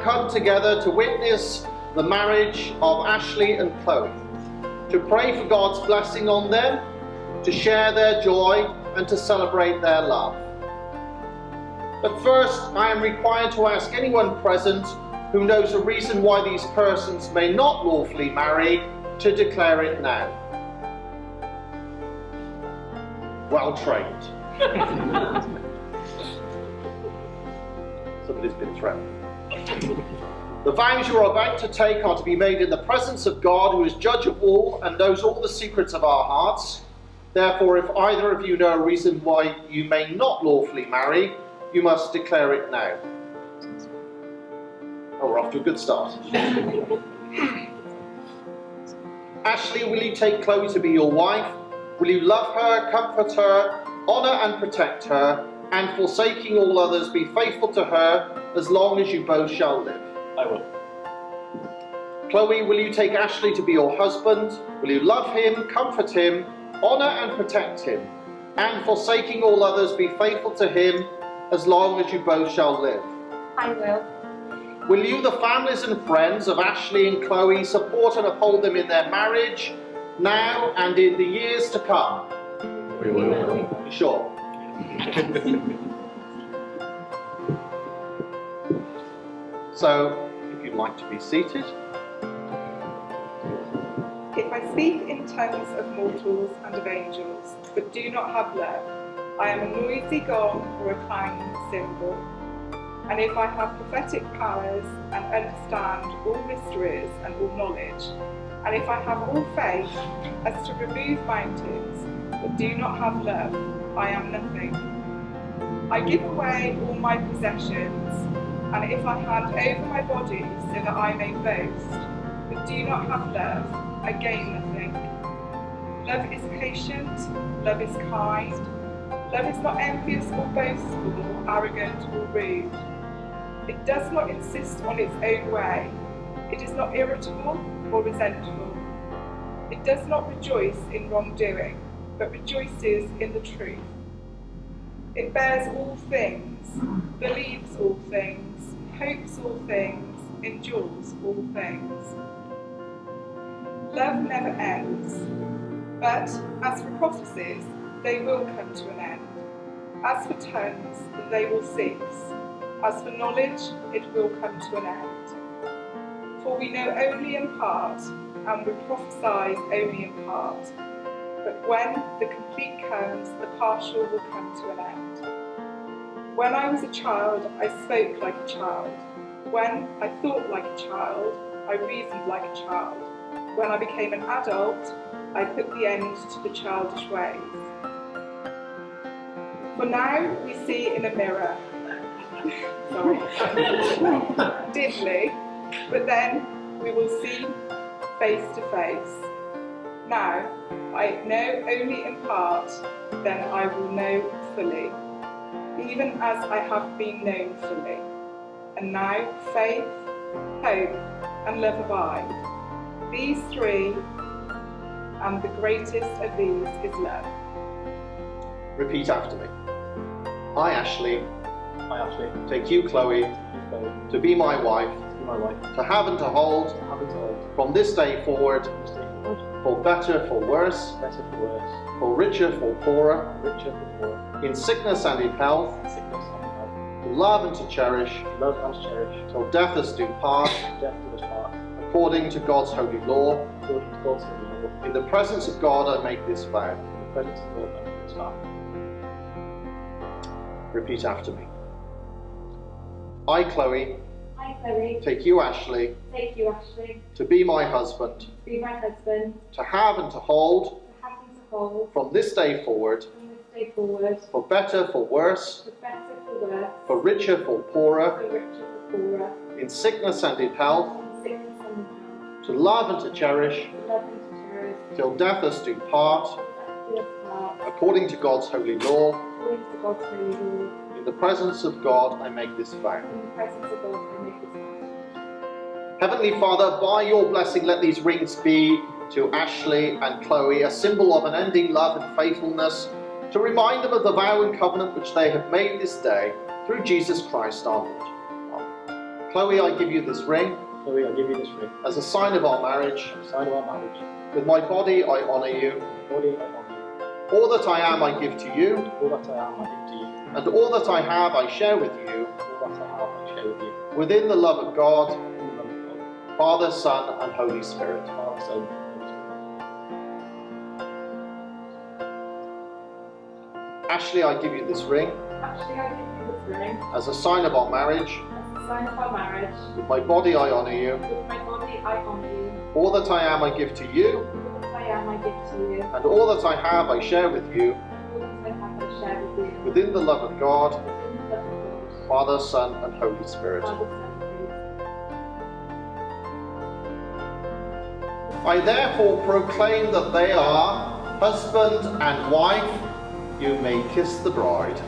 have come together to witness the marriage of Ashley and Chloe, to pray for God's blessing on them, to share their joy and to celebrate their love. But first, I am required to ask anyone present who knows a reason why these persons may not lawfully marry to declare it now. Well trained. Somebody's been threatened. The vows you are about to take are to be made in the presence of God, who is judge of all and knows all the secrets of our hearts. Therefore, if either of you know a reason why you may not lawfully marry, you must declare it now. Oh, we're off to a good start. Ashley, will you take Chloe to be your wife? Will you love her, comfort her, honour and protect her, and forsaking all others, be faithful to her as long as you both shall live? I will. Chloe, will you take Ashley to be your husband? Will you love him, comfort him, honour and protect him, and forsaking all others, be faithful to him as long as you both shall live? I will. Will you, the families and friends of Ashley and Chloe, support and uphold them in their marriage, now and in the years to come? We will. You sure? So, if you'd like to be seated. If I speak in tongues of mortals and of angels, but do not have love, I am a noisy gong or a clanging cymbal. And if I have prophetic powers and understand all mysteries and all knowledge, and if I have all faith as to remove mountains, but do not have love, I am nothing. I give away all my possessions, and if I hand over my body so that I may boast, but do not have love, I gain nothing. Love is patient, love is kind, love is not envious or boastful or arrogant or rude. It does not insist on its own way. It is not irritable or resentful. It does not rejoice in wrongdoing, but rejoices in the truth. It bears all things, believes all things, hopes all things, endures all things. Love never ends. But as for prophecies, they will come to an end. As for tongues, they will cease. As for knowledge, it will come to an end. For we know only in part, and we prophesy only in part. But when the complete comes, the partial will come to an end. When I was a child, I spoke like a child. When I thought like a child, I reasoned like a child. When I became an adult, I put the end to the childish ways. For now we see in a mirror, dimly, but then we will see face to face. Now I know only in part, then I will know fully, even as I have been known fully. And now faith, hope, and love abide. These three, and the greatest of these is love. Repeat after me. I, Ashley, take you, Chloe, to be my wife, to have and to hold, from this day forward, for better, for worse, for richer, for poorer, in sickness and in health, to love and to cherish, till death us do part, according to God's holy law. In the presence of God I make this vow. Repeat after me. I, Chloe, take you, Ashley, to be my husband, to have and to hold, from this day forward, for better, for worse, for richer, for poorer, in sickness and in health, to love and to cherish, till death us do part, according to God's holy law. In the presence of God I make this vow. Heavenly Father, by your blessing let these rings be to Ashley and Chloe a symbol of unending love and faithfulness, to remind them of the vow and covenant which they have made this day through Jesus Christ our Lord. Amen. Chloe, I give you this ring Chloe, I give you this ring as a sign of our marriage. as a sign of our marriage. With my body, I honour you. Body, I honour you. All that I am, I give to you, All that I am, I give to you. and all that I have, I share with you, All that I have, I share with you. within the love of God, In the love of God, Father, Son, and Holy Spirit. Father, Son, and Holy Spirit. Ashley, I give you this ring Ashley, I give you this ring as a sign of our marriage. as a sign of our marriage. With my body, I honour you. With my body, I honour you. All that I am, I give to you, All that I am, I give to you. and all that I have, I share with you, All that I have, I share with you. within the love of God, Within the love of God, Father, Son, and Holy Spirit. Father, Son, and Holy Spirit. I therefore proclaim that they are husband and wife. You may kiss the bride.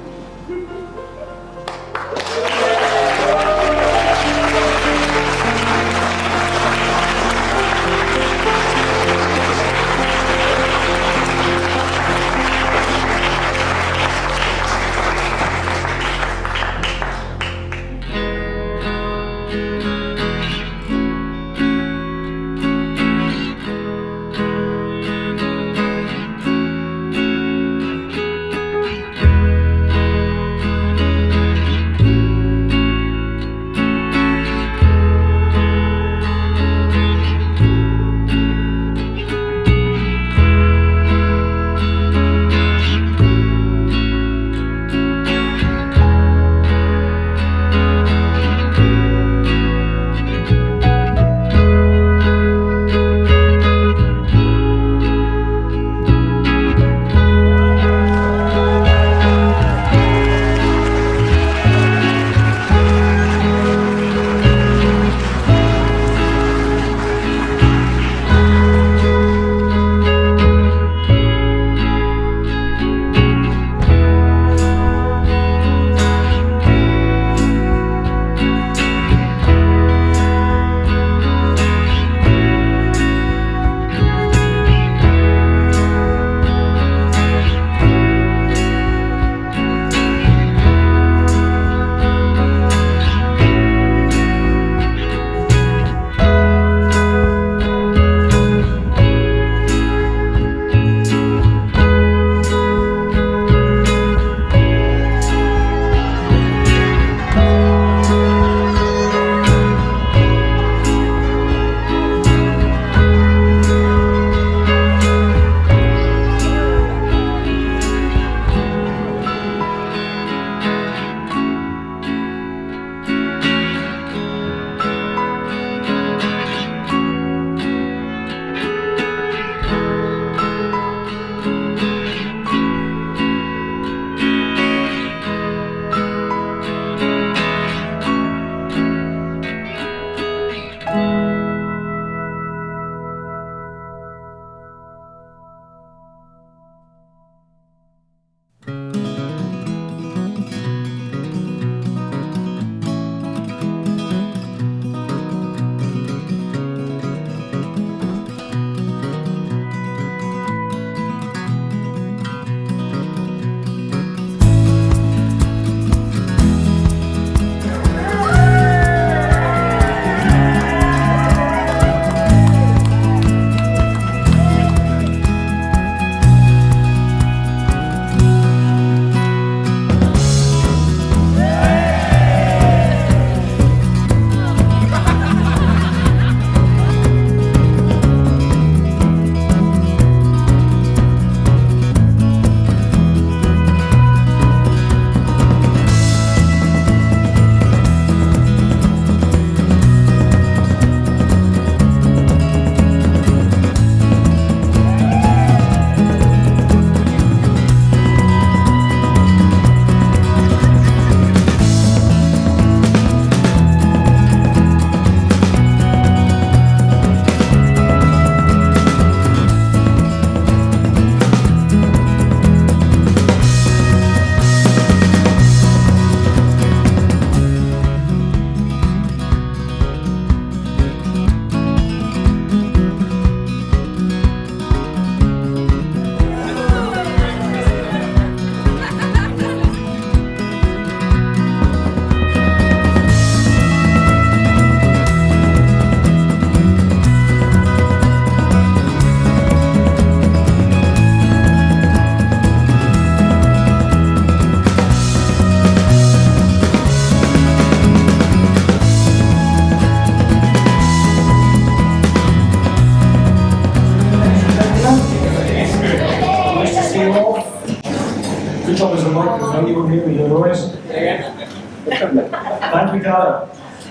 Thank you, Callum.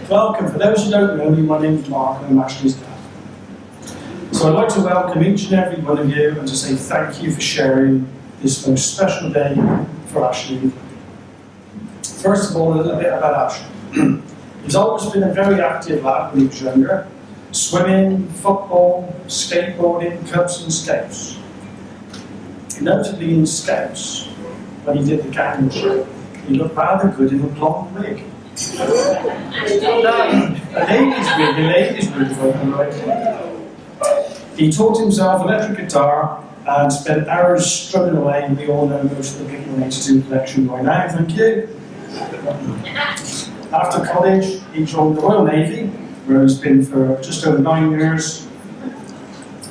Welcome. For those who don't know me, my name is Mark and I'm Ashley's dad. So I'd like to welcome each and every one of you and to say thank you for sharing this most special day for Ashley. First of all, a little bit about Ashley. He's always been a very active lad when he was younger. Swimming, football, skateboarding, clubs and scouts. Notably in scouts, when he did the gang show, he looked rather good in a blonde wig. A lady's wig, right? He taught himself electric guitar and spent hours strumming away. We all know most of the Blink-182 collection by now, thank you. After college, he joined the Royal Navy, where he's been for just over 9 years.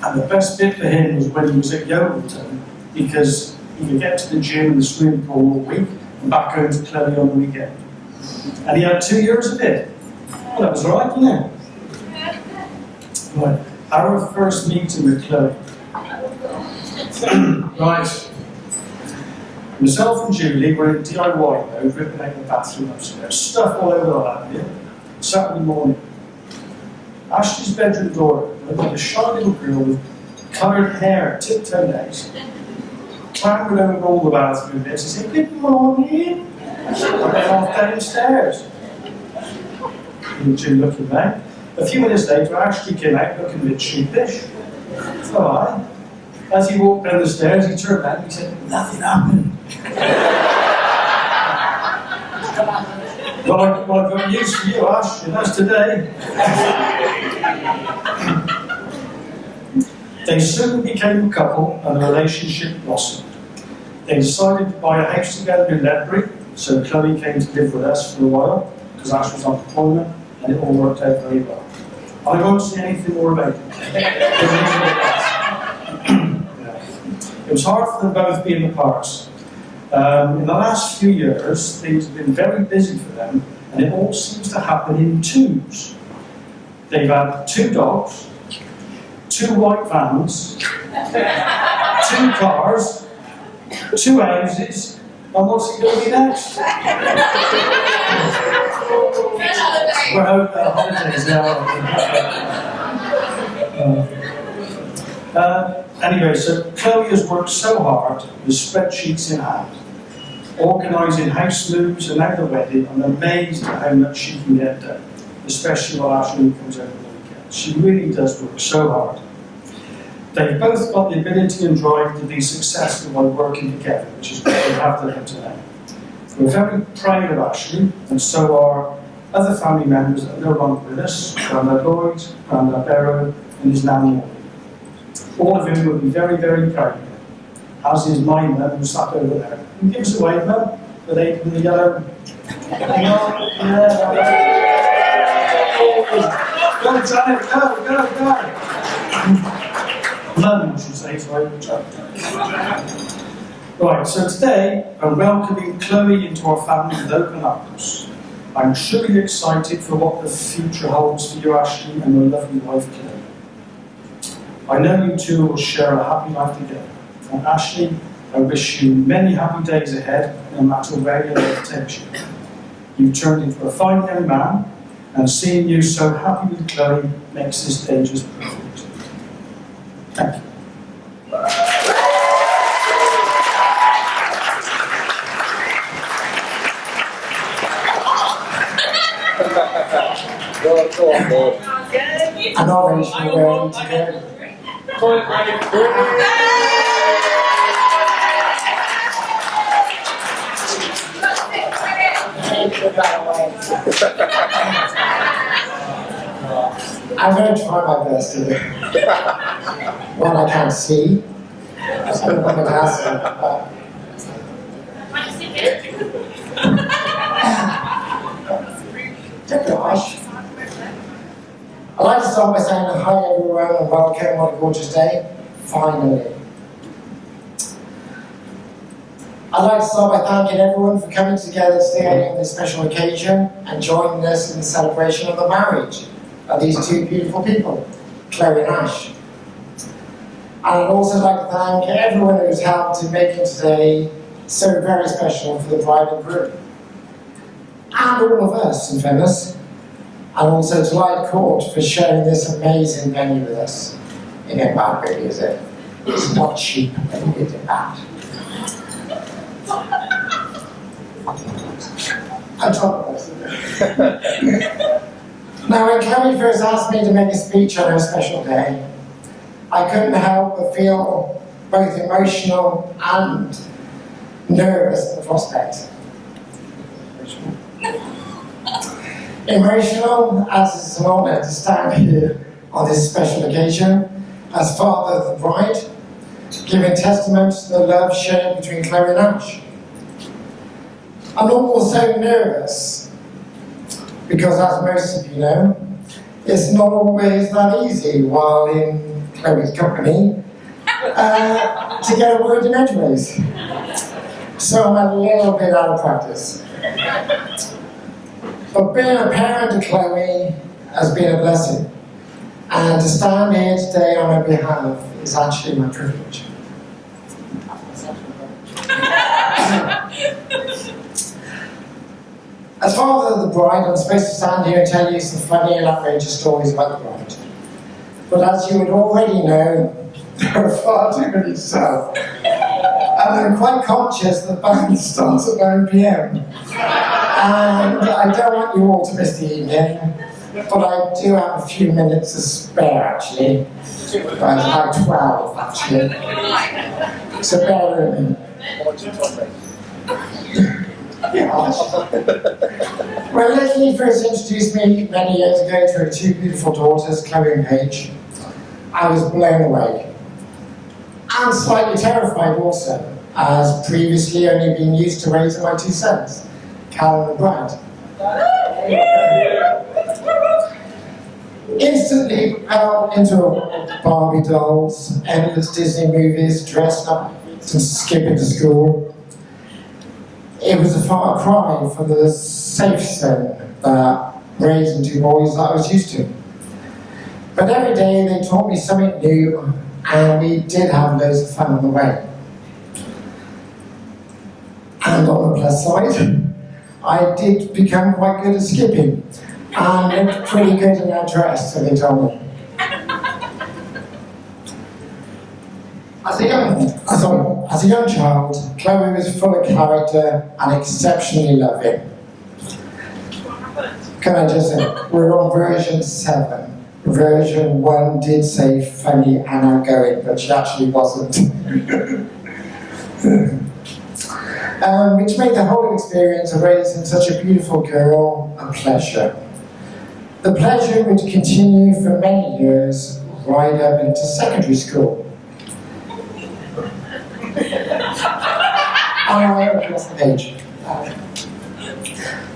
And the best bit for him was when he was at Yeovilton, because he could get to the gym and the swimming pool all week and back home to Chloe on the weekend. And he had 2 years of it. Well, that was all right, wasn't it? Right. Our first meeting with Chloe. Right. Myself and Julie were in DIY mode, ripping out the bathroom upstairs. Stuff all over the lab, Saturday morning. Ashley's bedroom door opened, and a shy little girl with coloured hair, tiptoed out, clambered over all the bathroom bits and said, "Good morning," and went off downstairs. You two looking back. A few minutes later, Ashley came out looking a bit sheepish. So as he walked down the stairs, he turned back and he said, "Nothing happened." Well, I've got news for you, Ash, and that's today. They soon became a couple and the relationship blossomed. They decided to buy a house together in Ledbury, so Chloe came to live with us for a while, because Ash was on deployment, and it all worked out very well. I won't say anything more about it. It was hard for them both being apart. In the last few years, things have been very busy for them, and it all seems to happen in twos. They've had 2 dogs, 2 white vans, 2 cars, 2 houses, and what's it going to be next? We're hoping that holidays now. Anyway, so Chloe has worked so hard with spreadsheets in hand, organising house moves and now the wedding. I'm amazed at how much she can get done, especially while Ashley comes over the weekend. She really does work so hard. They've both got the ability and drive to be successful by working together, which is what they have done tonight. We're very proud of Ashley, and so are other family members that are no longer with us, Grandad Lloyd, Grandad Barrow, and his nanny Molly. All of whom will be very, very proud of him, as is my mum who sat over there. And give us a wave, mum, with Aiden in the yellow. Go, Janet, go. Mum, should say, sorry. Right, so today I'm welcoming Chloe into our family with open arms. I'm truly excited for what the future holds for you, Ashley, and your lovely wife, Chloe. I know you two will share a happy life together. And Ashley, I wish you many happy days ahead, no matter where your life takes you. You've turned into a fine young man, and seeing you so happy with Chloe makes this day just perfect. Thank you. Go on, board. I'm not really sure where I need to go. I'm going to try my best to do what I can't see. I'm going to ask you. Gosh. I'd like to start by saying hi everyone and welcome. What a gorgeous day. Finally. I'd like to start by thanking everyone for coming together today on this special occasion and joining us in the celebration of the marriage of these 2 beautiful people, Chloe and Ash. And I'd also like to thank everyone who's helped in making today so very special for the bride and groom. and all of us in fairness, and also to Lyde Court for sharing this amazing venue with us. It ain't bad really, is it? It's not cheap, but it isn't bad. I tried my best. Now, when Chloe first asked me to make a speech on her special day, I couldn't help but feel both emotional and nervous at the prospect. Emotional, as it's an honour to stand here on this special occasion as father of the bride, giving testament to the love shared between Chloe and Ash. I'm also nervous because, as most of you know, it's not always that easy while in Chloe's company to get a word in edgeways. So I'm a little bit out of practice. But being a parent to Chloe has been a blessing. And to stand here today on her behalf is actually my privilege. As father of the bride, I'm supposed to stand here and tell you some funny and outrageous stories about the bride. But as you would already know, there are far too many to tell. And I'm quite conscious that the band starts at 9 p.m. And I don't want you all to miss the evening, but I do have a few minutes to spare actually. About 12 actually. So bear with me. When Leslie first introduced me many years ago to her two beautiful daughters, Chloe and Paige, I was blown away. And slightly terrified also, as previously only been used to raising my two sons, Callum and Brad. Instantly fell into Barbie dolls, endless Disney movies, dressed up and skipping to school. It was a far cry from the safe zone that raising two boys that I was used to. But every day they taught me something new, and we did have loads of fun on the way. And on the plus side, I did become quite good at skipping, and looked pretty good in that dress, so they told me. As a young child, Chloe was full of character and exceptionally loving. Can I just say, we're on version 7. Version 1 did say funny and outgoing, but she actually wasn't. Which made the whole experience of raising such a beautiful girl a pleasure. The pleasure would continue for many years, right up into secondary school. Across the page.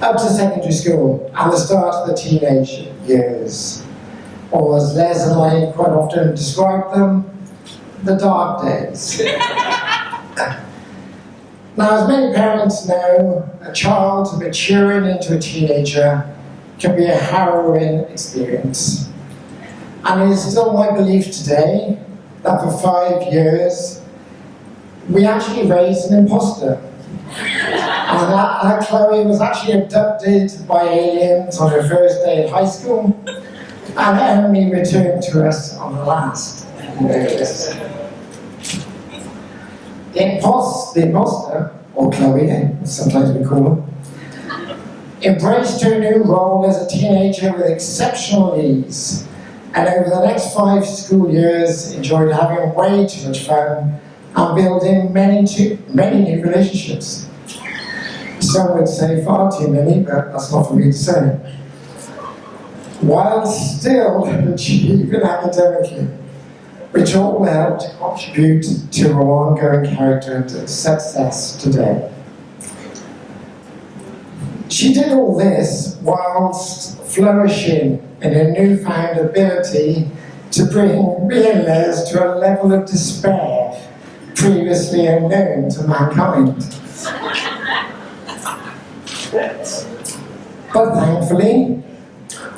Up to secondary school and the start of the teenage years. Or as Les and I quite often describe them, the dark days. Now, as many parents know, a child maturing into a teenager can be a harrowing experience. And it is still my belief today that for 5 years, we actually raised an imposter. And that Chloe was actually abducted by aliens on her first day at high school, and only returned to us on the last. The imposter, or Chloe, sometimes we call her, embraced her new role as a teenager with exceptional ease, and over the next 5 school years enjoyed having way too much fun and building many new relationships. Some would say far too many, but that's not for me to say. While still achieving academically, which all helped contribute to her ongoing character and success today. She did all this whilst flourishing in her newfound ability to bring me and Les to a level of despair previously unknown to mankind. But thankfully,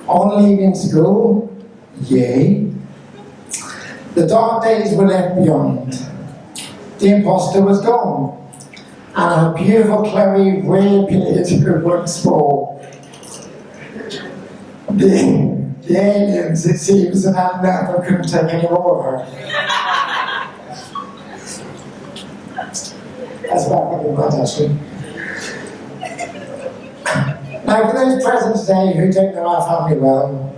on leaving school, yay, the dark days were left behind. The imposter was gone, and our beautiful Chloe reappeared once more. The aliens, it seems, have had enough and couldn't take any more of her. That's about fucking right, actually. Now, for those present today who don't know our family well,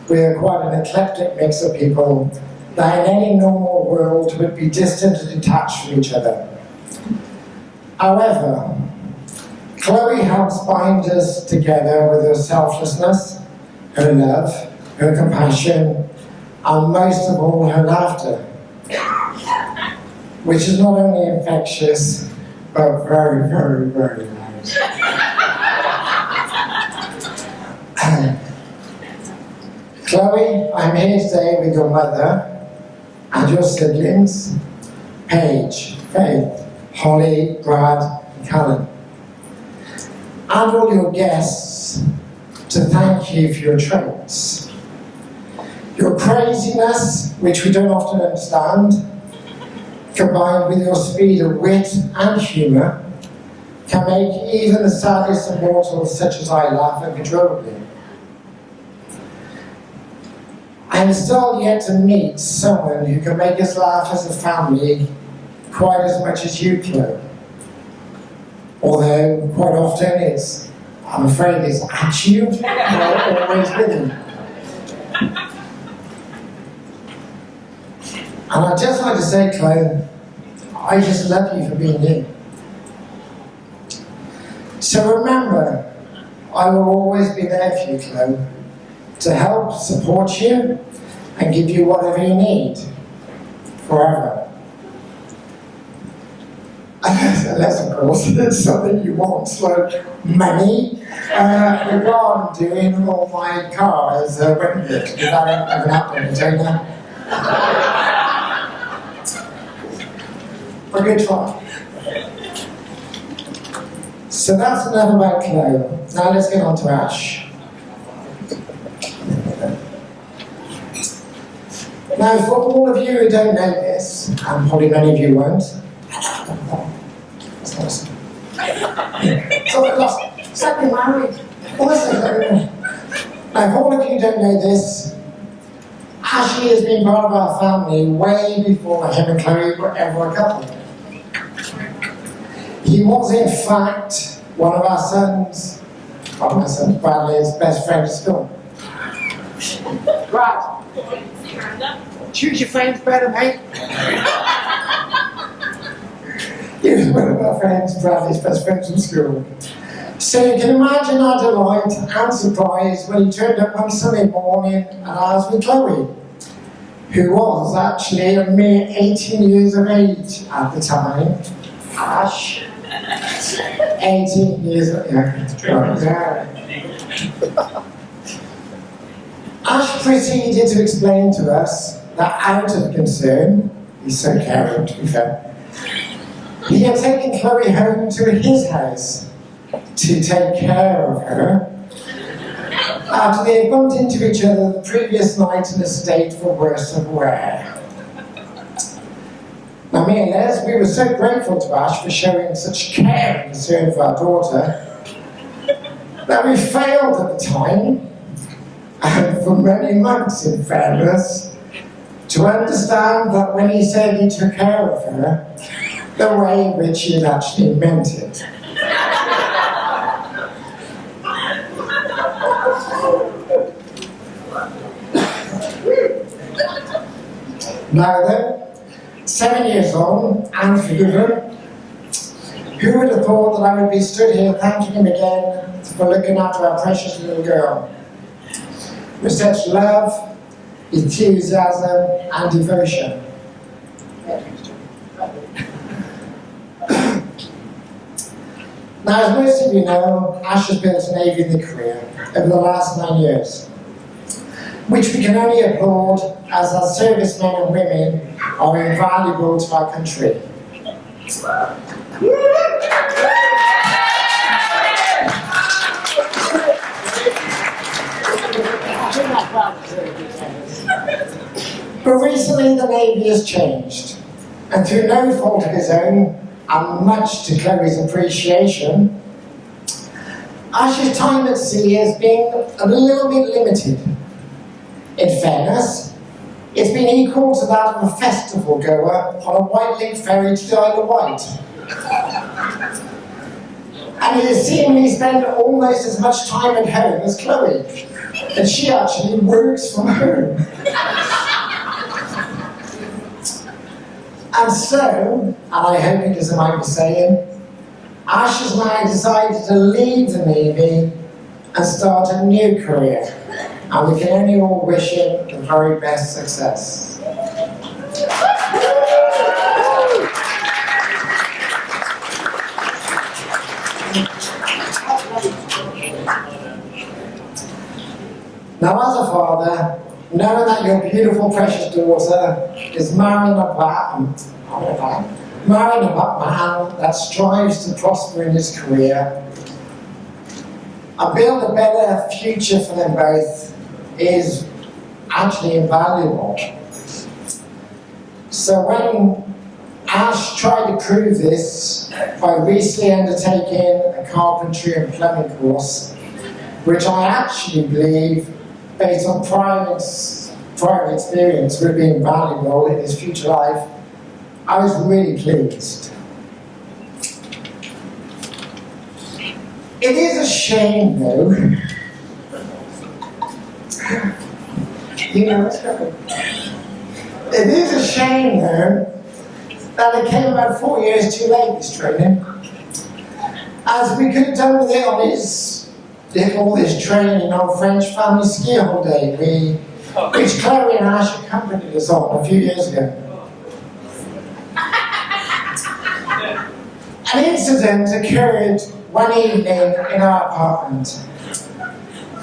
we are quite an eclectic mix of people that in any normal world would be distant and detached from each other. However, Chloe helps bind us together with her selflessness, her love, her compassion, and most of all, her laughter, which is not only infectious, but very, very, very loud. Chloe, I'm here today with your mother and your siblings, Paige, Faith, Holly, Brad, and Callum, and all your guests to thank you for your traits. Your craziness, which we don't often understand, combined with your speed of wit and humour, can make even the saddest of mortals such as I laugh uncontrollably. I am still yet to meet someone who can make us laugh as a family quite as much as you, Chloe. Although, quite often, I'm afraid it's at you, not always with you. And I'd just like to say, Chloe, I just love you for being you. So remember, I will always be there for you, Chloe, to help support you and give you whatever you need, forever. Unless, of course, it's something you want, like money. Regarding doing all my car as a rental, because that ain't ever happened, I tell you that. A good try. So that's enough about Chloe. Now let's get on to Ash. Now, for all of you who don't know this, and probably many of you won't, that's nice. So we lost. Second married. Well, now, for all of you who don't know this, Ashley has been part of our family way before him and Chloe were ever a couple. He was, in fact, one of our sons, my son Bradley's best friend at school. Brad, choose your friends better, mate. He was one of our friends, Bradley's best friends from school. So you can imagine our delight and surprise when he turned up one Sunday morning and I was with Chloe, who was actually a mere 18 years of age at the time. Ash. 18 years of age. Ash proceeded to explain to us that out of concern, he's so caring to be fair, he had taken Chloe home to his house to take care of her after they had bumped into each other the previous night in a state for worse of wear. Now, me and Les, we were so grateful to Ash for showing such care and concern for our daughter that we failed at the time, and for many months in fairness, to understand that when he said he took care of her, the way in which he had actually meant it. Now then, 7 years on, and forgiven, who would have thought that I would be stood here thanking him again for looking after our precious little girl with such love, enthusiasm, and devotion. Now, as most of you know, Ash has built an avian career over the last 9 years, which we can only applaud as our servicemen and women are invaluable to our country. But recently the Navy has changed, and through no fault of his own, and much to Chloe's appreciation, Ash's time at sea has been a little bit limited. In fairness, it's been equal to that of a festival goer on a white-linked ferry to the Isle of Wight. And he has seemingly spent almost as much time at home as Chloe, and she actually works from home. And so, and I hope it doesn't mind me saying, Ash has now decided to leave the Navy and start a new career. And we can only all wish him the very best success. Now, as a father, knowing that your beautiful, precious daughter is marrying a man that strives to prosper in his career and build a better future for them both is actually invaluable. So when Ash tried to prove this by recently undertaking a carpentry and plumbing course, which I actually believe, based on prior experience, would be invaluable in his future life, I was really pleased. It is a shame, though. You know what's coming. It is a shame, though, that it came about 4 years too late, this training. As we could have done with it on did all this training on French family ski holiday, which Chloe and Ash accompanied us on a few years ago. An incident occurred one evening in our apartment,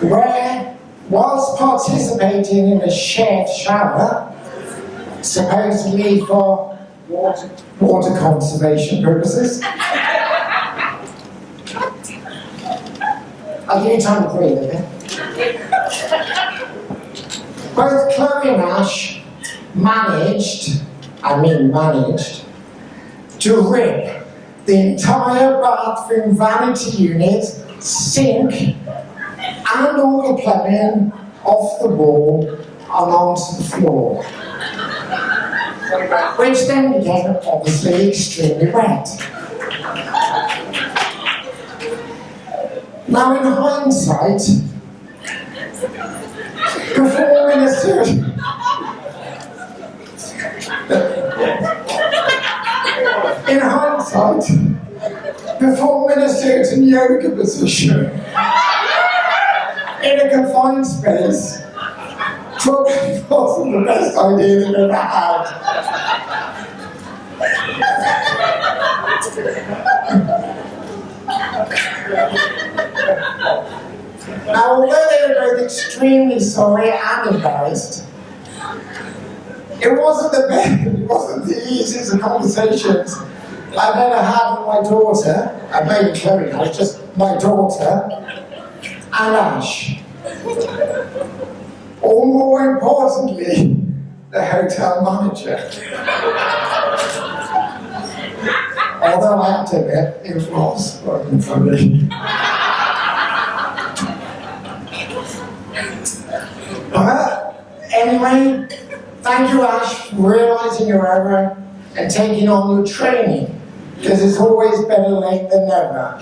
where, whilst participating in a shared shower, supposedly for water conservation purposes, I'll give you time to breathe, okay? Both Chloe and Ash managed to rip the entire bathroom vanity unit, sink, and all the plumbing off the wall and onto the floor, which then became obviously extremely wet. Now, in hindsight, performing a certain yoga position in a confined space probably wasn't the best idea they've ever had. Now, although they were both extremely sorry and embarrassed, it wasn't the easiest of conversations I've ever had with my daughter, and maybe Chloe knows, just my daughter, and Ash. Or more importantly, the hotel manager. Although I have to admit, it was fucking funny. Anyway, thank you, Ash, for realising your error and taking on your training, because it's always better late than never.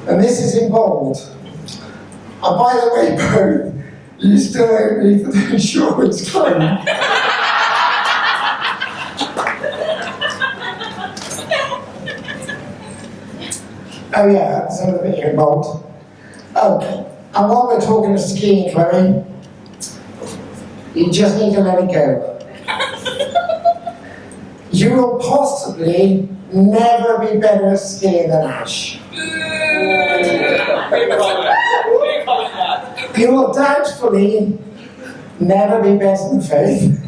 And this is in bold. And by the way, both, you still owe me for the insurance claim. Oh yeah, that's another bit in bold. Okay. And while we're talking of skiing, Chloe, you just need to let it go. You will possibly never be better at skiing than Ash. You will doubtfully never be better than Faith.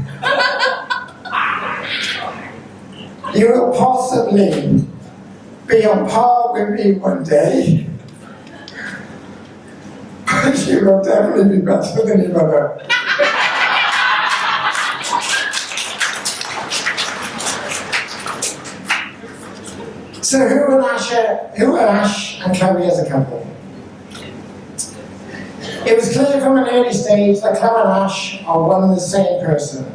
You will possibly be on par with me one day. But you will definitely be better than your mother. So who are Ash and Chloe as a couple? It was clear from an early stage that Chloe and Ash are one and the same person.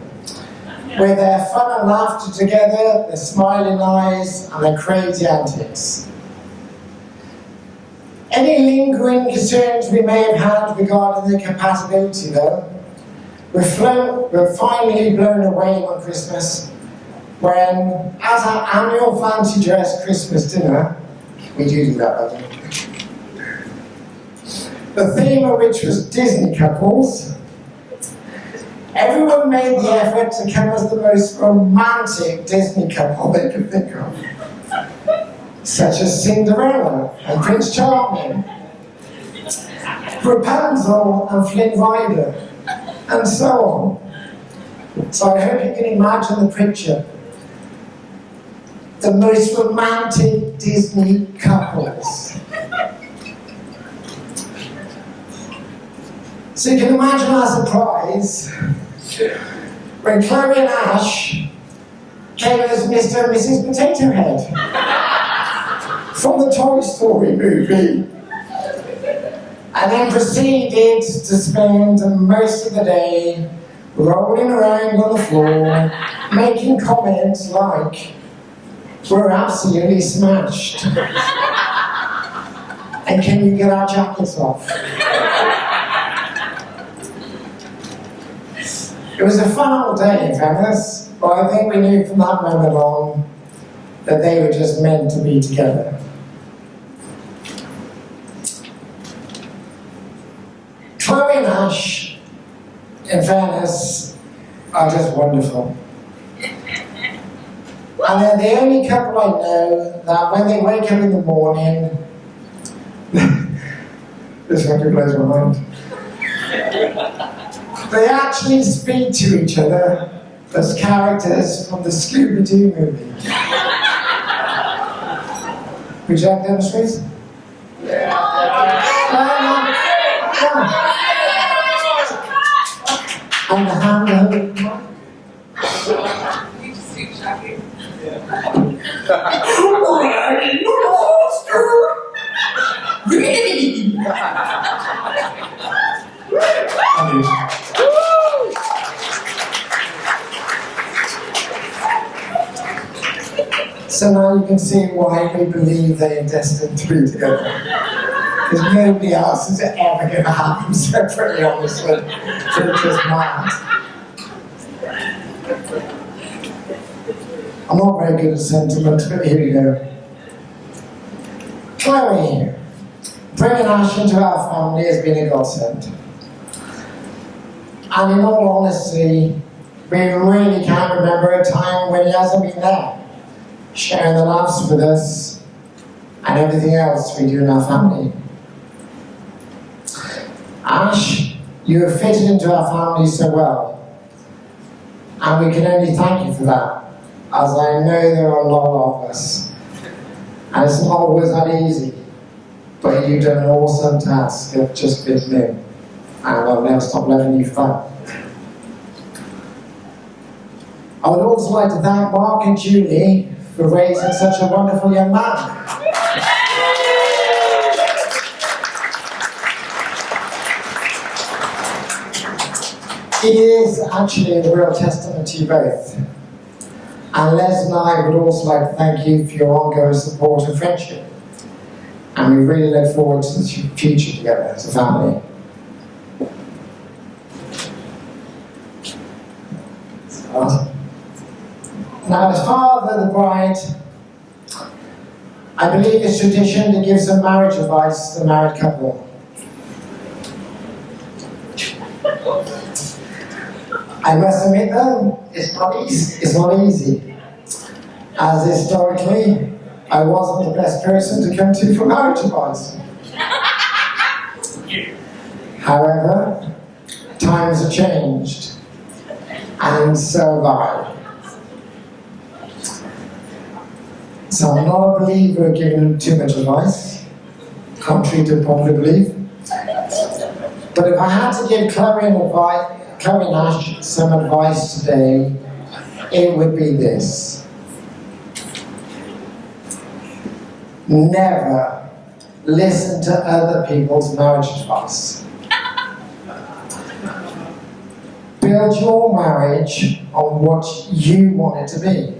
With their fun and laughter together, their smiling eyes and their crazy antics. Any lingering concerns we may have had regarding their compatibility though, were finally blown away one Christmas when, as our annual fancy dress Christmas dinner, we do that, I think. The theme of which was Disney couples, everyone made the effort to come as the most romantic Disney couple they could think of, such as Cinderella and Prince Charming, Rapunzel and Flynn Rider, and so on. So I hope you can imagine the picture. The most romantic Disney couples. So you can imagine our surprise when Chloe and Ash came as Mr. and Mrs. Potato Head from the Toy Story movie, and then proceeded to spend most of the day rolling around on the floor, making comments like, "We're absolutely smashed. And can you get our jackets off?" It was a fun old day, in fairness, but I think we knew from that moment on that they were just meant to be together. Chloe and Ash, in fairness, are just wonderful. And they're the only couple I know that when they wake up in the morning, this one blows my mind, they actually speak to each other as characters from the Scooby-Doo movie. Would you like to demonstrate? And the hand. So now you can see why we believe they are destined to be together. Because nobody else is ever going to have them separately on this one. They're just mad. I'm not very good at sentiment, but here we go. Chloe, bringing Ash into our family has been a godsend. And in all honesty, we really can't remember a time when he hasn't been there, sharing the laughs with us and everything else we do in our family. Ash, you have fitted into our family so well, and we can only thank you for that, as I know there are a lot of us, and it's not always that easy, but you've done an awesome task of just fitting in, and I'll never stop loving you for that. I would also like to thank Mark and Julie for raising such a wonderful young man. It is actually a real testament to you both. And Les and I would also like to thank you for your ongoing support and friendship. And we really look forward to the future together as a family. Now, as father of the bride, I believe it's tradition to give some marriage advice to the married couple. I must admit though, it's not easy. As historically, I wasn't the best person to come to for marriage advice. However, times have changed, and so have I. So I'm not a believer of giving too much advice, contrary to popular belief. But if I had to give Chloe and Ash some advice today, it would be this. never listen to other people's marriage advice. Build your marriage on what you want it to be.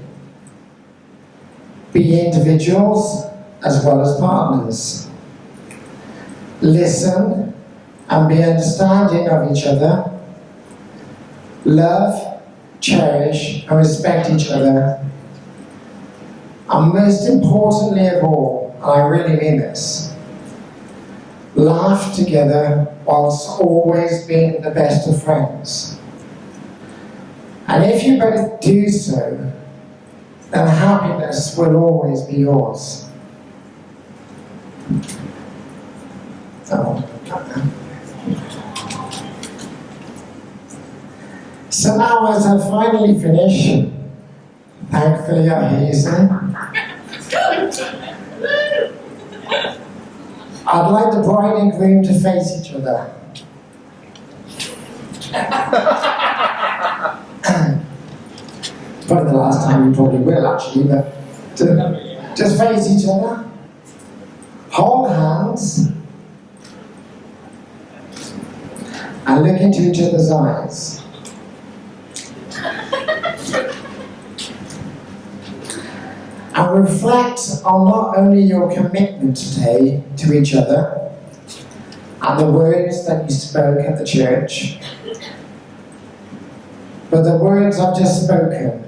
Be individuals as well as partners. Listen and be understanding of each other. Love, cherish and respect each other. And most importantly of all, and I really mean this, laugh together whilst always being the best of friends. And if you both do so, then happiness will always be yours. So now, as I finally finish, thankfully I hear you say, I'd like the bride and groom to face each other. Probably the last time you probably will actually, but just face each other, hold hands, and look into each other's eyes. And reflect on not only your commitment today to each other and the words that you spoke at the church, but the words I've just spoken.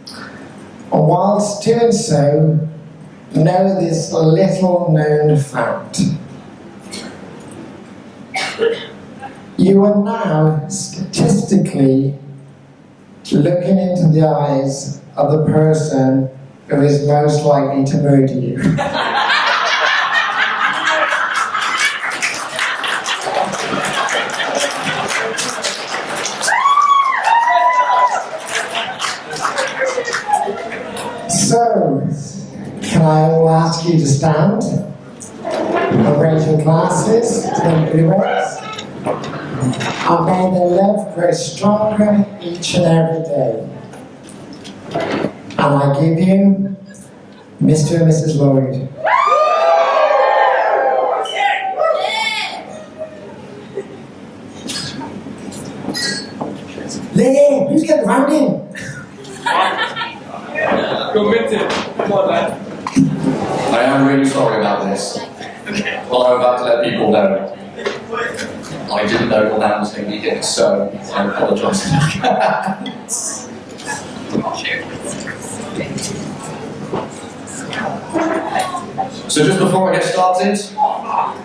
And whilst doing so, know this little known fact. You are now statistically looking into the eyes of the person who is most likely to murder you. So, can I all ask you to stand and raise your glasses to the weds? And may the love grow stronger each and every day. And I give you Mr. and Mrs. Lloyd. Lily, who's getting round in? Committed. Come on, lad. I am really sorry about this. Well, I'm about to let people know. I didn't know the land was going to be hit, so I apologise. So just before I get started,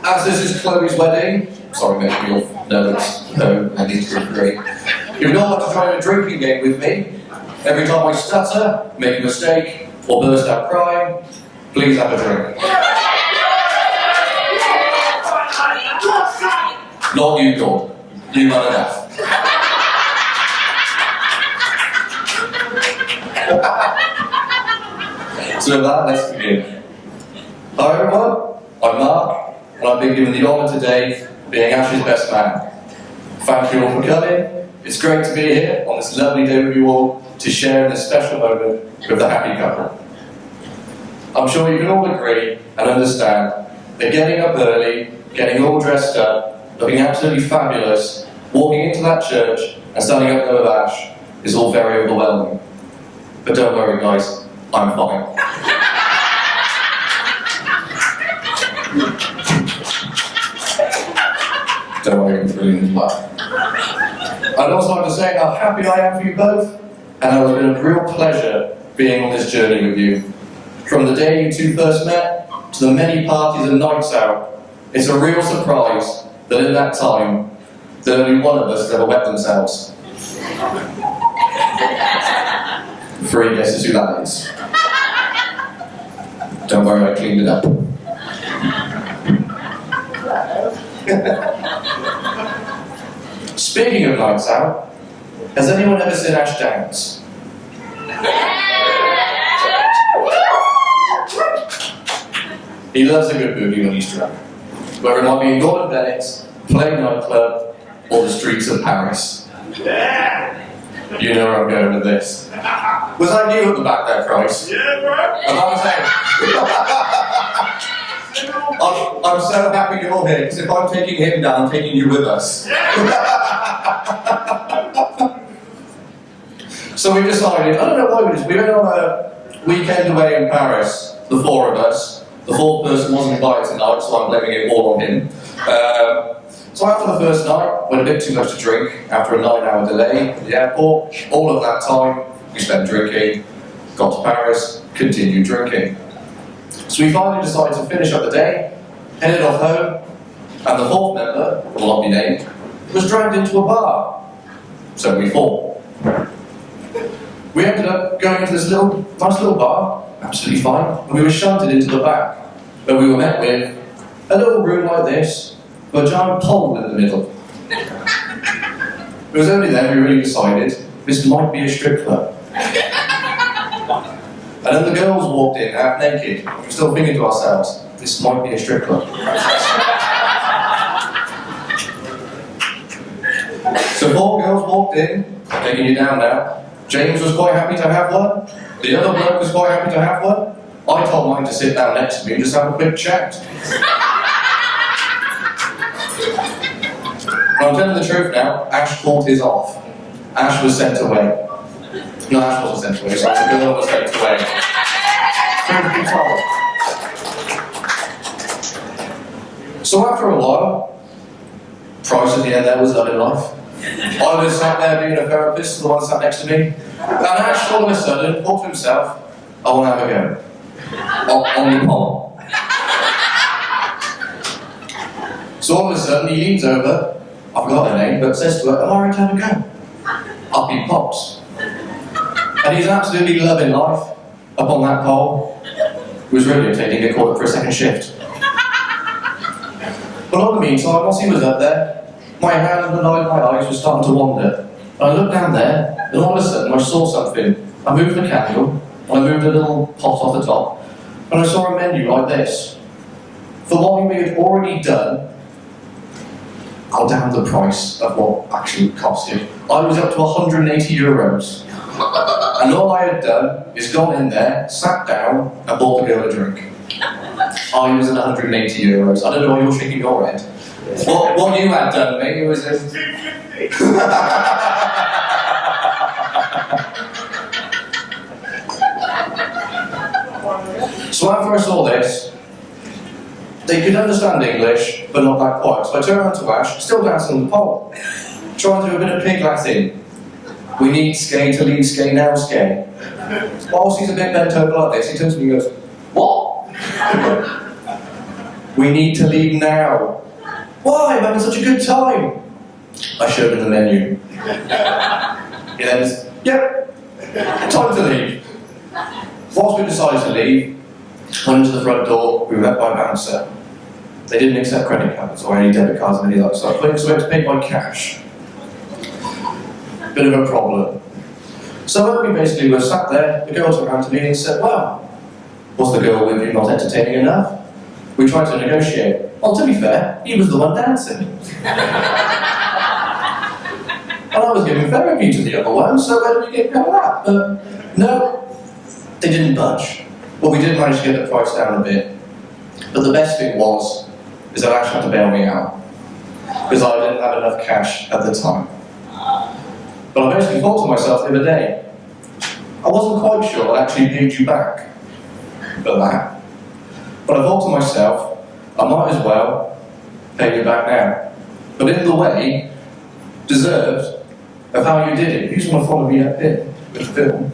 as this is Chloe's wedding, sorry maybe you'll know that, no, I need to agree. You're not allowed to try a drinking game with me. Every time I stutter, make a mistake, or burst out crying, please have a drink. Not you, God. You've had enough. So with that, let's begin. Hi everyone, I'm Mark, and I've been given the honour today of being Ash's best man. Thank you all for coming. It's great to be here on this lovely day with you all to share in this special moment with the happy couple. I'm sure you can all agree and understand that getting up early, getting all dressed up, looking absolutely fabulous, walking into that church and standing up there with Ash is all very overwhelming. But don't worry guys, I'm fine. Don't worry, I'm brilliant as well. I'd also like to say how happy I am for you both, and it has been a real pleasure being on this journey with you. From the day you two first met, to the many parties and nights out, it's a real surprise that in that time, that only one of us has ever wet themselves. 3 guesses who that is. Don't worry, I cleaned it up. Speaking of nights out, has anyone ever seen Ash dance? He loves a good boogie when he's drunk, whether it might be in Gordon Bennett's, Play nightclub, or the streets of Paris. You know where I'm going with this. Was that you at the back there, Christ? Yeah, bro. And I was saying, I'm so happy you're here, because if I'm taking him down, I'm taking you with us. So we decided, I don't know why we went on a weekend away in Paris, the four of us. The fourth person wasn't invited tonight, so I'm blaming it all on him. So after the first night, we had a bit too much to drink, after a 9-hour delay at the airport. All of that time, we spent drinking, got to Paris, continued drinking. So we finally decided to finish up the day, headed off home, and the fourth member, who will not be named, was dragged into a bar. So we thought. We ended up going into this nice little bar, absolutely fine, and we were shunted into the back, where we were met with a little room like this, with a giant pole in the middle. It was only then we really decided this might be a strip club. And then the girls walked in, half naked. We were still thinking to ourselves, this might be a strip club. So 4 girls walked in, I'm taking you down now. James was quite happy to have one. The other bloke was quite happy to have one. I told mine to sit down next to me and just have a quick chat. But I'm telling the truth now, Ash Court is off. Ash was sent away. No, Ash wasn't sent away, sorry, the girl was sent away. So after a while, Price at the end there was loving life. I was sat there being a therapist, the one sat next to me, and Ash all of a sudden thought to himself, I want to have a go. On the pole. So all of a sudden he leans over, I forgot her name, but says to her, am I ready to have a go? Up he pops. And he's absolutely loving life up on that pole. He was really irritating, get called up for a second shift. But in the meantime, whilst he was up there, my hand and my eyes were starting to wander. I looked down there, and all of a sudden I saw something. I moved the candle, and I moved a little pot off the top, and I saw a menu like this. For what we had already done, I'll down the price of what actually cost it. I was up to €180. And all I had done is gone in there, sat down, and bought the girl a drink. I was at €180. I don't know why you're shaking your head. What you had done, mate, it was a... So after I saw this, they could understand English, but not that quite. So I turned around to Ash, still dancing on the pole, trying to do a bit of pig Latin. We need skate to leave skate now skate. Whilst he's a bit bent over like this, he turns to me and goes, what? We need to leave now. Why? I'm having such a good time. I showed him the menu. He then says, yep, time to leave. Whilst we decided to leave, went into the front door, we were met by a bouncer. They didn't accept credit cards or any debit cards or any of that stuff, so we had to pay by cash. Bit of a problem. So when we basically were sat there, the girl turned around to me and said, well, was the girl with you not entertaining enough? We tried to negotiate. Well, to be fair, he was the one dancing. And I was giving therapy to the other one, so where did we get rid of that? But no, they didn't budge. But we did manage to get the price down a bit. But the best thing is that Ash had to bail me out. Because I didn't have enough cash at the time. But I basically thought to myself the other day, I wasn't quite sure I actually paid you back for that. But I thought to myself, I might as well pay you back now. But in the way, deserved of how you did it. If you just want to follow me up here with the film.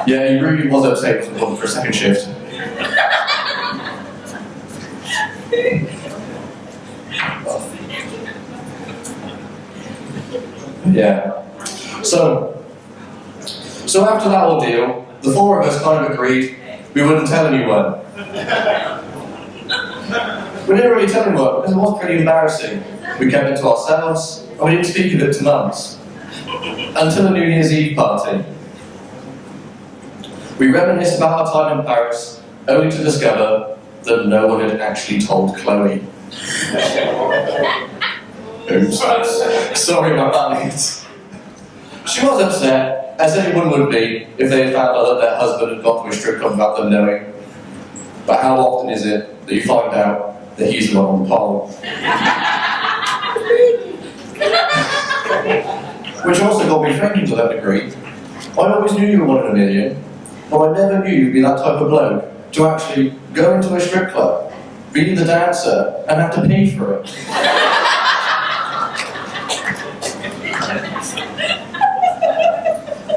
Yeah, he really was upset because I wasn't for a second shift. Yeah. So after that ordeal, the four of us kind of agreed we wouldn't tell anyone. We didn't really tell anyone because it was pretty embarrassing. We kept it to ourselves, and we didn't speak of it to mums. Until the New Year's Eve party. We reminisced about our time in Paris, only to discover that no one had actually told Chloe. Oops. Sorry, my bunnies. She was upset, as anyone would be if they had found out that their husband had gone to a strip club without them knowing. But how often is it that you find out that he's the one on the pole? Which also got me thinking to that degree. I always knew you were one in a million, but I never knew you'd be that type of bloke to actually go into a strip club, be the dancer, and have to pay for it.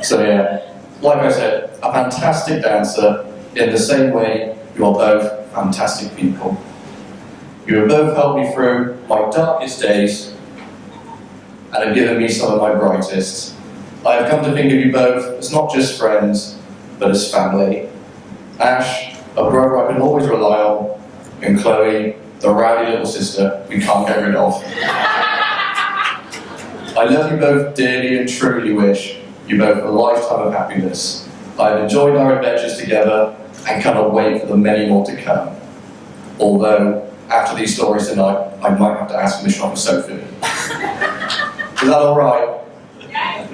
So yeah, like I said, a fantastic dancer in the same way you are both fantastic people. You have both helped me through my darkest days and have given me some of my brightest. I have come to think of you both as not just friends, but as family. Ash, a brother I can always rely on, and Chloe, the rowdy little sister we can't get rid of. I love you both dearly and truly wish you both a lifetime of happiness. I have enjoyed our adventures together and cannot wait for the many more to come. Although, after these stories tonight, I might have to ask permission of Sophie. Is that alright? Yes,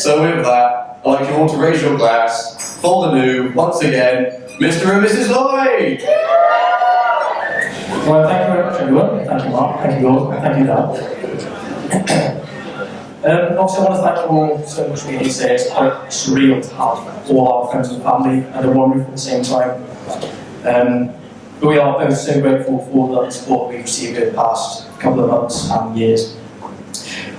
So with that, I'd like you all to raise your glass for the new, once again, Mr. and Mrs. Lloyd! Well, thank you very much, everyone. Thank you, Mark. Thank you, Lord. Thank you, Dan. Obviously, I want to thank you all so much for being here today. It's quite surreal to have all our friends and family under one roof at the same time. But we are both so grateful for all the love and support we've received over the past couple of months and years.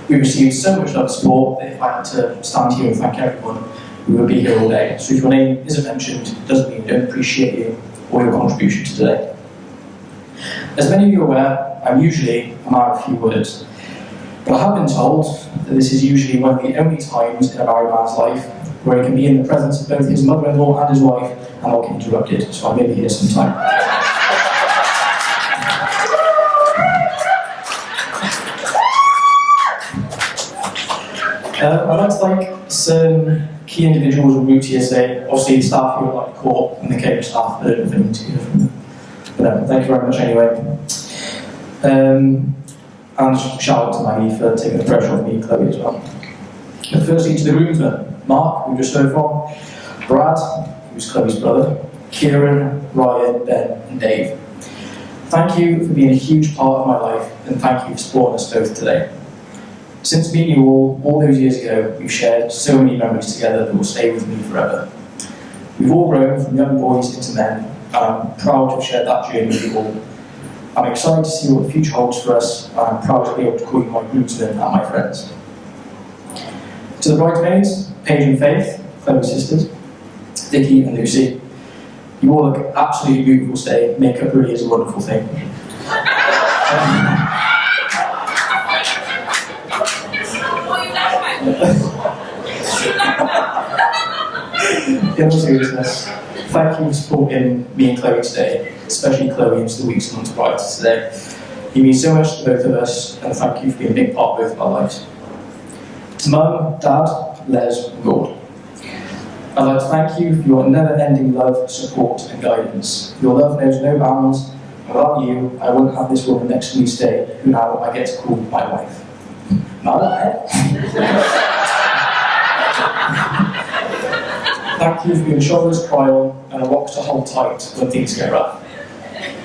We've received so much love and support that if I had to stand here and thank everyone, we would be here all day. So if your name isn't mentioned, it doesn't mean we don't appreciate you or your contribution to today. As many of you are aware, I'm usually a man of few words. But I have been told that this is usually one of the only times in a married man's life where he can be in the presence of both his mother-in-law and his wife and not get interrupted, so I may be here sometime. I'd like to thank some key individuals en route here today. Obviously, the staff here at Lyde Court and the catering staff, I don't know if I need to hear from them. But thank you very much anyway. And shout out to Maggie for taking the pressure off me and Chloe as well. But firstly to the groomsmen, Mark, who we just heard from, Brad, who's Chloe's brother, Kieran, Ryan, Ben and Dave. Thank you for being a huge part of my life and thank you for supporting us both today. Since meeting you all those years ago, we've shared so many memories together that will stay with me forever. We've all grown from young boys into men, and I'm proud to have shared that journey with you all. I'm excited to see what the future holds for us, and I'm proud to be able to call you my groomsmen and my friends. To the bridesmaids, Paige and Faith, Chloe's sisters, Vicky and Lucy, you all look absolutely beautiful today. Makeup really is a wonderful thing. In all seriousness, thank you for supporting me and Chloe today, especially Chloe into the weeks and months prior to today. You mean so much to both of us, and thank you for being a big part of both of our lives. To Mum, Dad, Les, and Lord, I'd like to thank you for your never-ending love, support, and guidance. Your love knows no bounds, and without you, I wouldn't have this woman next to me today, who now I get to call my wife. Thank you for being shoulders to cry on and a rock to hold tight when things go rough.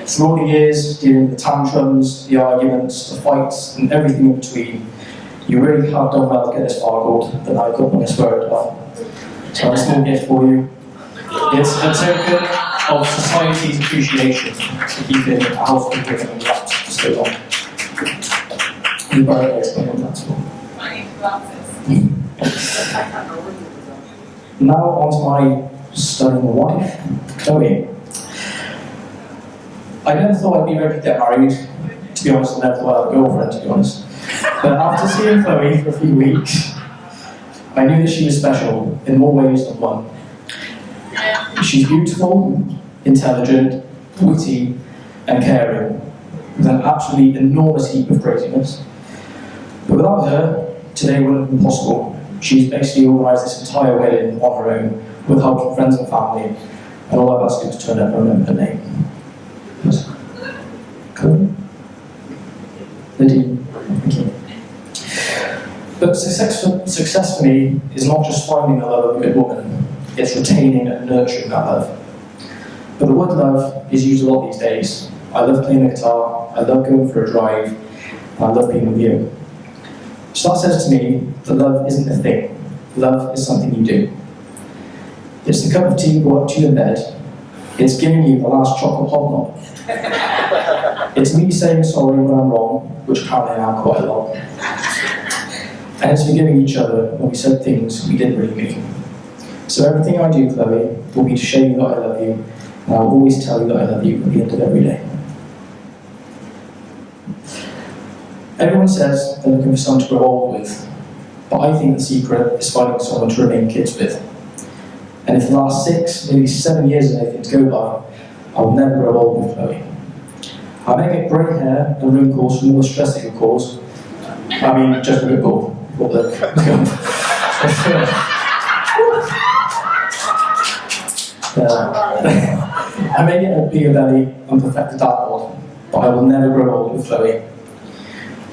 Through all the years, dealing with the tantrums, the arguments, the fights, and everything in between, you really have done well to get this far, Lord, that I've got on this word as well. So I have a small gift for you. It's a token of society's appreciation for keeping a household driven wrapped for so long. You borrow those, but that's all. Now on to my stunning wife, Chloe. I never thought I'd be ready to get married. To be honest, I never thought I'd have a girlfriend, to be honest. But after seeing Chloe for a few weeks, I knew that she was special in more ways than one. She's beautiful, intelligent, witty, and caring, with an absolutely enormous heap of craziness. But without her, today wouldn't have been possible. She's basically organised this entire wedding on her own, with help from friends and family, and all I've asked her to turn up and remember her name. Cool. Lydia. Thank you. But success for me is not just finding the love of a good woman, it's retaining and nurturing that love. But the word love is used a lot these days. I love playing the guitar, I love going for a drive, and I love being with you. So that says to me that love isn't a thing. Love is something you do. It's the cup of tea brought up to you in bed. It's giving you the last chocolate hobnob. It's me saying sorry when I'm wrong, which apparently I am quite a lot. And it's forgiving each other when we said things we didn't really mean. So everything I do, Chloe, will be to show you that I love you, and I'll always tell you that I love you at the end of every day. Everyone says they're looking for someone to grow old with, but I think the secret is finding someone to remain kids with. And if the last 6, maybe 7 years is anything to go by, I will never grow old with Chloe. I may get grey hair and wrinkles from all the stress it will cause. I mean, just a bit bald. I may get a bigger belly and perfect dartboard, but I will never grow old with Chloe.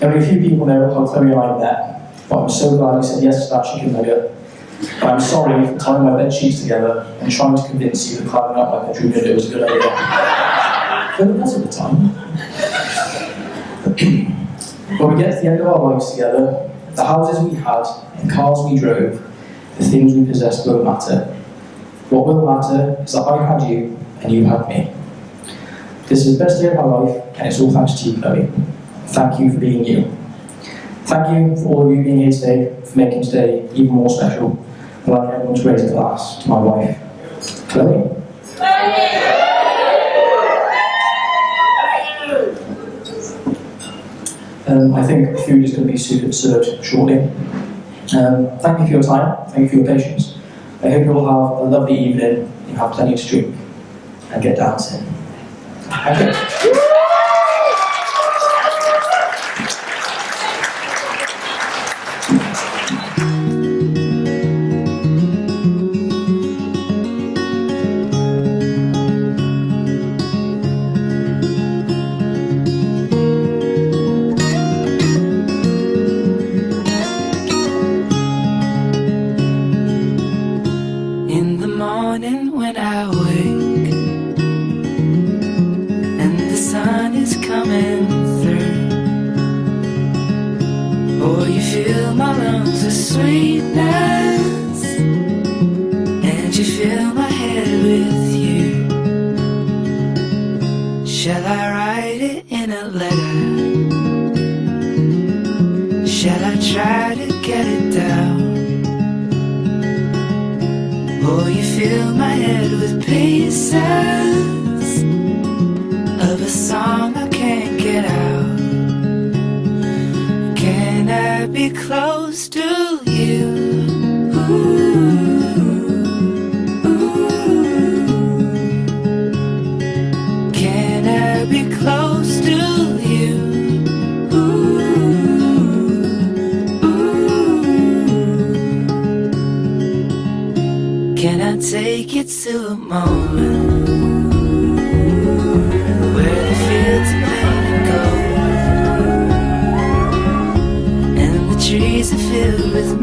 Only a few people know how Chloe and I met, but I'm so glad he said yes to that chicken nugget. And I'm sorry for tying my bed sheets together and trying to convince you that climbing up my bedroom window was a good idea. But it was at the time. When we get to the end of our lives together, the houses we had, the cars we drove, the things we possessed won't matter. What will matter is that I had you and you had me. This is the best day of my life, and it's all thanks to you, Chloe. Thank you for being you. Thank you for all of you being here today, for making today even more special. I'd like everyone to raise a glass to my wife, Chloe. I think food is going to be served shortly. Thank you for your time, thank you for your patience. I hope you all have a lovely evening, you have plenty to drink, and get dancing. Thank you. Trees are filled with